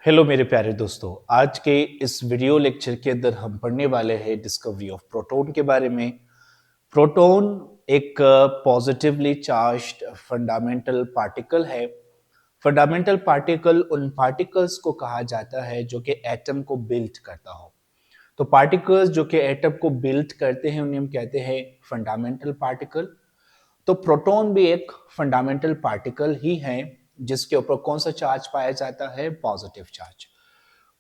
Hello मेरे प्यारे दोस्तों। आज के इस वीडियो लेक्चर के अंदर हम पढ़ने वाले हैं डिस्कवरी ऑफ प्रोटॉन के बारे में। प्रोटॉन एक पॉजिटिवली चार्ज्ड फंडामेंटल पार्टिकल है। फंडामेंटल पार्टिकल उन पार्टिकल्स को कहा जाता है जो कि एटम को बिल्ड करता हो। तो पार्टिकल्स जो कि एटम को बिल्ड करते हैं उन्हें हम कहते हैं फंडामेंटल पार्टिकल। तो प्रोटॉन भी एक फंडामेंटल पार्टिकल ही है जिसके ऊपर कौन सा चार्ज पाया जाता है? Positive charge.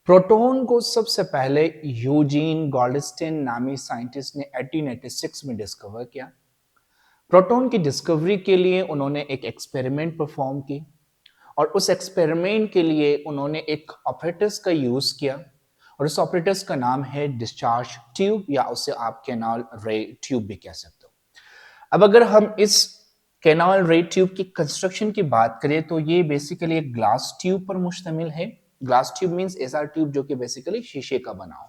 प्रोटॉन को सबसे पहले यूजीन गॉल्डस्टीन नामी साइंटिस्ट ने 1886 में डिस्कवर किया। प्रोटॉन की डिस्कवरी के लिए उन्होंने एक एक्सपेरिमेंट परफॉर्म की और उस एक्सपेरिमेंट के लिए उन्होंने एक ऑपरेटस का यूज किया और उस ऑपरेटस का नाम है डिस्चार्ज ट्यूब या उसे आप कैनाल रे ट्यूब भी कह सकते हो। अब अगर हम इस कैनाल रे ट्यूब की कंस्ट्रक्शन की बात करें तो ये बेसिकली एक ग्लास ट्यूब पर मुश्तमिल है। ग्लास ट्यूब मींस ऐसा ट्यूब जो कि बेसिकली शीशे का बना हो।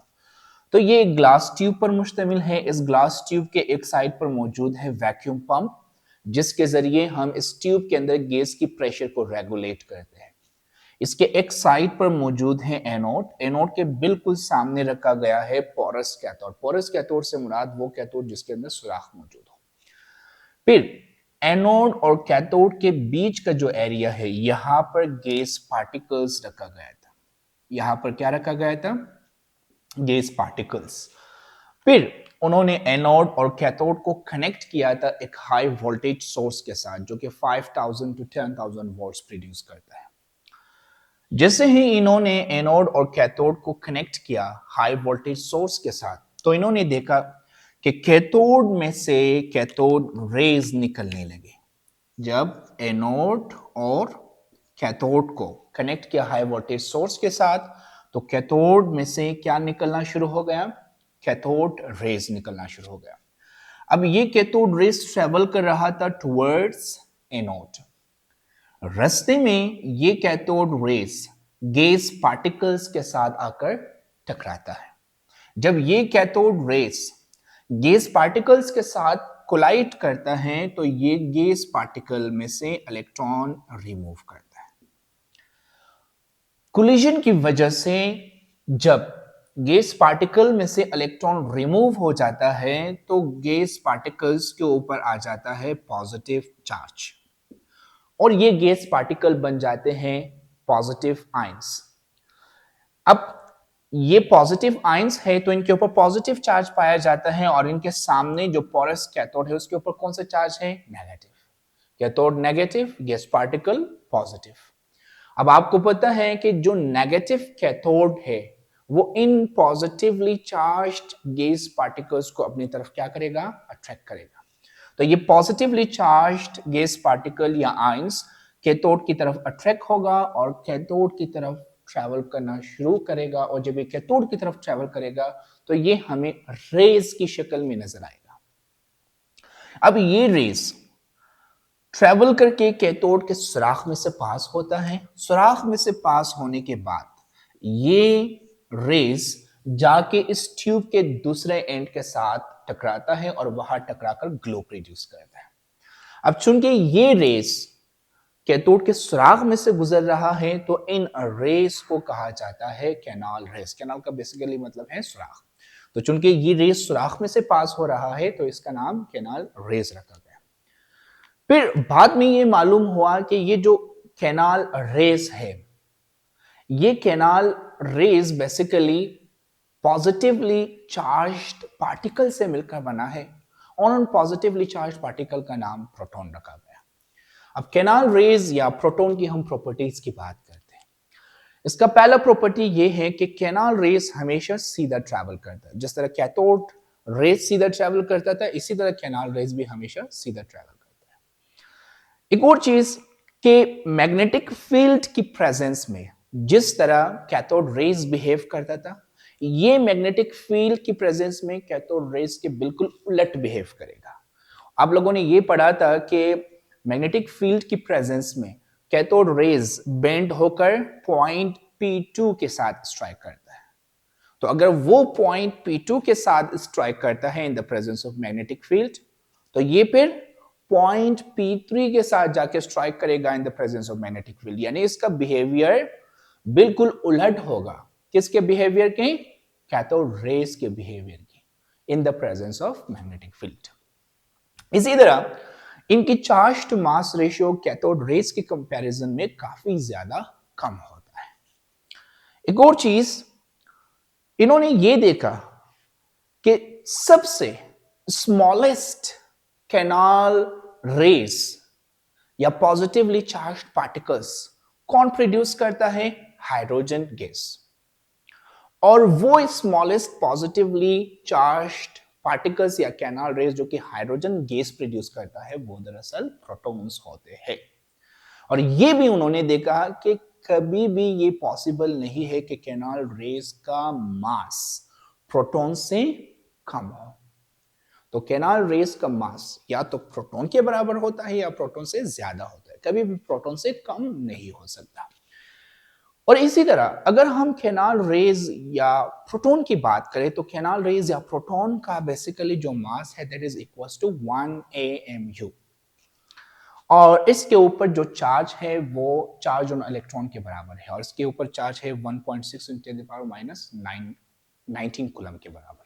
तो ये एक ग्लास ट्यूब पर मुश्तमिल है। इस ग्लास ट्यूब के एक साइड पर मौजूद है वैक्यूम पंप जिसके जरिए हम इस ट्यूब के अंदर गैस की प्रेशर को रेगुलेट करते हैं। इसके एक साइड पर मौजूद है एनोड। एनोड के बिल्कुल सामने रखा गया है पोरस कैथोड। पोरस कैथोड से मुराद वो कैथोड जिसके अंदर सुराख मौजूद हो। फिर एनोड और कैथोड के बीच का जो एरिया है यहां पर गैस पार्टिकल्स रखा गया था। यहां पर क्या रखा गया था? Gas particles. फिर उन्होंने एनोड और कैथोड को कनेक्ट किया था एक हाई वोल्टेज सोर्स के साथ जो कि 5000 टू 10,000 वोल्ट्स प्रोड्यूस करता है। जैसे ही इन्होंने एनोड और कैथोड को कनेक्ट किया हाई वोल्टेज सोर्स के साथ तो इन्होंने देखा कि कैथोड में से कैथोड रेज निकलने लगे। जब एनोड और कैथोड को कनेक्ट किया हाई वोल्टेज सोर्स के साथ तो कैथोड में से क्या निकलना शुरू हो गया? कैथोड रेज निकलना शुरू हो गया। अब ये कैथोड रेज ट्रेवल कर रहा था टुवर्ड्स एनोड। रास्ते में ये कैथोड रेज गैस पार्टिकल्स के साथ आकर टकराता है। जब ये कैथोड रेज गैस पार्टिकल्स के साथ कोलाइड करता है तो ये गैस पार्टिकल में से इलेक्ट्रॉन रिमूव करता है। कोलिजन की वजह से जब गैस पार्टिकल में से इलेक्ट्रॉन रिमूव हो जाता है तो गैस पार्टिकल्स के ऊपर आ जाता है पॉजिटिव चार्ज और ये गैस पार्टिकल बन जाते हैं पॉजिटिव आयंस। अब ये पॉजिटिव आयंस है तो इनके ऊपर पॉजिटिव चार्ज पाया जाता है और इनके सामने जो पोरस कैथोड है उसके ऊपर कौन सा चार्ज है? Negative. Cathode negative, gas particle positive. अब आपको पता है कि जो नेगेटिव कैथोड है वो इन पॉजिटिवली चार्ज्ड गैस पार्टिकल्स को अपनी तरफ क्या करेगा? अट्रैक्ट करेगा। तो ये पॉजिटिवली चार्ज्ड गैस पार्टिकल या आयंस कैथोड की तरफ अट्रैक्ट होगा और कैथोड की तरफ ट्रैवल करना शुरू करेगा और जब ये कैथोड की तरफ ट्रैवल करेगा तो ये हमें रेज की शक्ल में नजर आएगा। अब ये रेज ट्रैवल करके कैथोड के सुराख में से पास होता है। सुराख में से पास होने के बाद ये रेज जाके इस ट्यूब के दूसरे एंड के साथ टकराता है और वहां टकराकर ग्लो प्रोड्यूस करता है। अब चूंकि ये रेस कैथोड के सुराख में से गुजर रहा है तो इन रेस को कहा जाता है कैनाल रेस। कैनाल का बेसिकली मतलब है सुराख। तो चूंकि ये रेस सुराख में से पास हो रहा है तो इसका नाम कैनाल रेस रखा गया। फिर बाद में ये मालूम हुआ कि ये जो कैनाल रेस है ये canal rays basically positively charged particle से मिलकर बना है और उन पॉजिटिवली चार्ज्ड पार्टिकल का नाम प्रोटॉन रखा गया। अब कैनाल रेज या प्रोटॉन की हम प्रॉपर्टीज की बात करते हैं। इसका पहला प्रॉपर्टी ये है कि कैनाल रेज हमेशा सीधा ट्रैवल करता है। जिस तरह कैथोड रेज सीधा ट्रैवल करता था इसी तरह कैनाल रेज भी हमेशा सीधा ट्रैवल करता है। एक और चीज कि मैग्नेटिक फील्ड की प्रेजेंस में जिस तरह कैथोड रेज बिहेव करता था ये मैग्नेटिक फील्ड की प्रेजेंस में कैथोड रेज के बिल्कुल उलट बिहेव करेगा। आप लोगों ने ये पढ़ा था कि मैग्नेटिक फील्ड की प्रेजेंस में कैथोड रेज बेंड होकर पॉइंट P2 के साथ स्ट्राइक करता है। तो अगर वो पॉइंट P2 के साथ स्ट्राइक करता है इन the presence of magnetic field तो ये फिर पॉइंट P3 के साथ जाके स्ट्राइक करेगा इन the presence of magnetic field. यानी इसका बिहेवियर बिल्कुल उलट होगा किसके बिहेवियर के, कैथोड रेस के बिहेवियर की, in the presence of magnetic field. इसी तरह इनकी charge to mass ratio cathode rays के कंपैरिजन में काफी ज्यादा कम होता है। एक और चीज इन्होंने ये देखा कि सबसे स्मॉलेस्ट कैनाल रेस या पॉजिटिवली चार्ज्ड पार्टिकल्स कौन प्रोड्यूस करता है, हाइड्रोजन गैस। और वो स्मॉलेस्ट पॉजिटिवली चार्ज्ड पार्टिकल्स या कैनाल रेस जो कि हाइड्रोजन गैस प्रोड्यूस करता है वो दरअसल प्रोटॉन्स होते हैं। और ये भी उन्होंने देखा कि कभी भी ये पॉसिबल नहीं है कि कैनाल रेस का मास प्रोटॉन से कम हो। तो कैनाल रेस का मास या तो प्रोटॉन के बराबर होता है या प्रोटॉन से ज्यादा होता है, कभी भी प्रोटॉन से कम नहीं हो सकता। और इसी तरह अगर हम कैनाल रेज या प्रोटॉन की बात करें तो कैनाल रेज या प्रोटॉन का बेसिकली जो मास है that is equal to 1 AMU। और इसके ऊपर जो चार्ज है वो चार्ज ऑन इलेक्ट्रॉन के बराबर है और इसके ऊपर चार्ज है 1.6 × 10⁻⁹ कूलम के बराबर।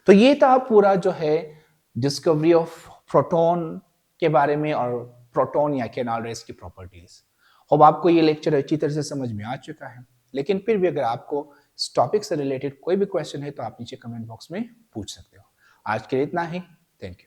तो ये था पूरा जो है डिस्कवरी ऑफ प्रोटॉन के बारे में और प्रोटॉन या कैनाल रेस की प्रॉपर्टीज। अब आपको ये लेक्चर अच्छी तरह से समझ में आ चुका है, लेकिन फिर भी अगर आपको इस टॉपिक से रिलेटेड कोई भी क्वेश्चन है तो आप नीचे कमेंट बॉक्स में पूछ सकते हो। आज के लिए इतना ही, थैंक यू।